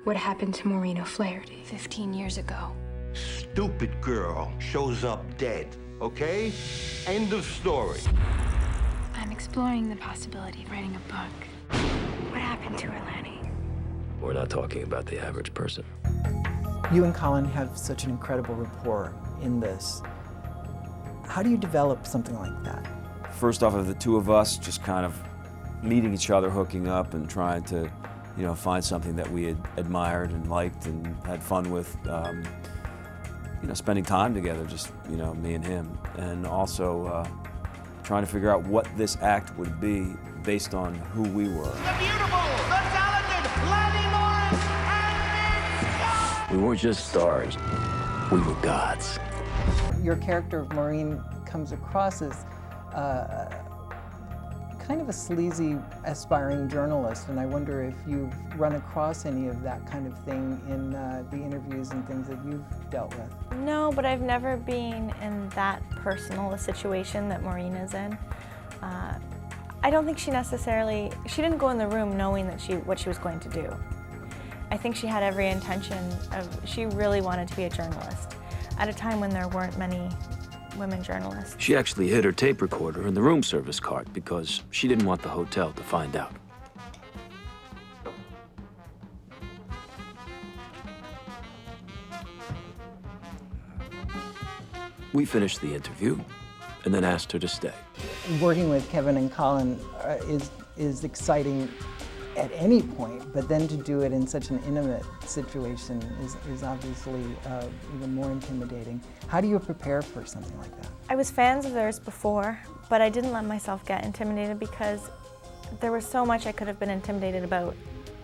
What happened to Maureen O'Flaherty? 15 years ago. Stupid girl shows up dead, okay? End of story. I'm exploring the possibility of writing a book. What happened to her, Lanny? We're not talking about the average person. You and Colin have such an incredible rapport in this. How do you develop something like that? First off, of the two of us just kind of meeting each other, hooking up, and trying to, find something that we had admired and liked and had fun with. Spending time together, just, me and him. And also trying to figure out what this act would be based on who we were. The beautiful, the talented Lanny Morris and Min Scott! We weren't just stars, we were gods. Your character of Maureen comes across as kind of a sleazy, aspiring journalist, and I wonder if you've run across any of that kind of thing in the interviews and things that you've dealt with. No, but I've never been in that personal a situation that Maureen is in. I don't think she didn't go in the room knowing that what she was going to do. I think she had every intention she really wanted to be a journalist at a time when there weren't many women journalists. She actually hid her tape recorder in the room service cart because she didn't want the hotel to find out. We finished the interview and then asked her to stay. Working with Kevin and Colin is exciting at any point, but then to do it in such an intimate situation is obviously even more intimidating. How do you prepare for something like that? I was fans of theirs before, but I didn't let myself get intimidated because there was so much I could have been intimidated about.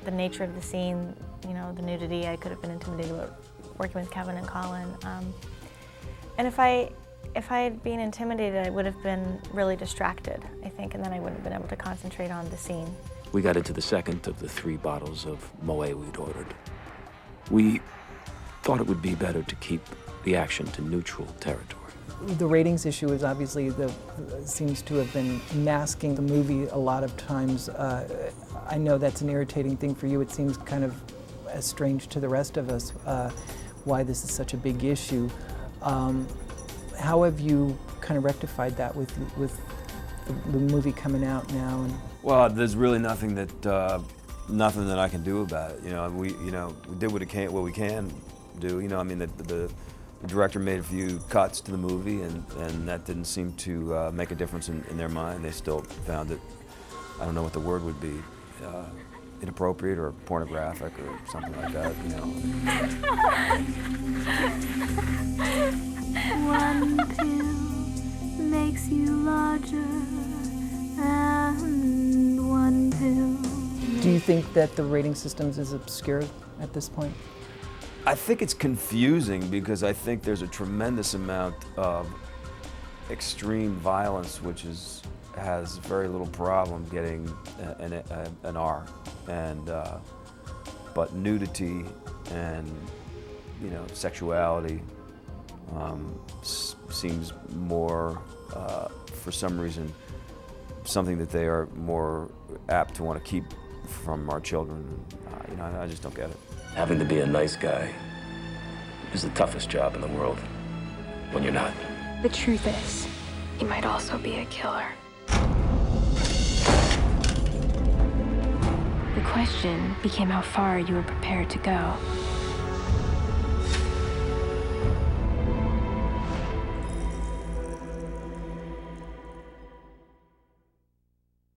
The nature of the scene, the nudity, I could have been intimidated about working with Kevin and Colin. And if I had been intimidated, I would have been really distracted, I think, and then I wouldn't have been able to concentrate on the scene. We got into the second of the 3 bottles of Moet we'd ordered. We thought it would be better to keep the action to neutral territory. The ratings issue is obviously seems to have been masking the movie a lot of times. I know that's an irritating thing for you. It seems kind of as strange to the rest of us why this is such a big issue. How have you kind of rectified that with the movie coming out now? Well, there's really nothing that I can do about it. We did what we can do. The director made a few cuts to the movie, and that didn't seem to make a difference in their mind. They still found it, I don't know what the word would be, inappropriate or pornographic or something like that. One pill makes you larger, and one pill. Do you think that the rating systems is obscure at this point? I think it's confusing because I think there's a tremendous amount of extreme violence which has very little problem getting an R, and but nudity and sexuality seems more, for some reason, something that they are more apt to want to keep from our children. I just don't get it. Having to be a nice guy is the toughest job in the world when you're not. The truth is, you might also be a killer. The question became how far you were prepared to go.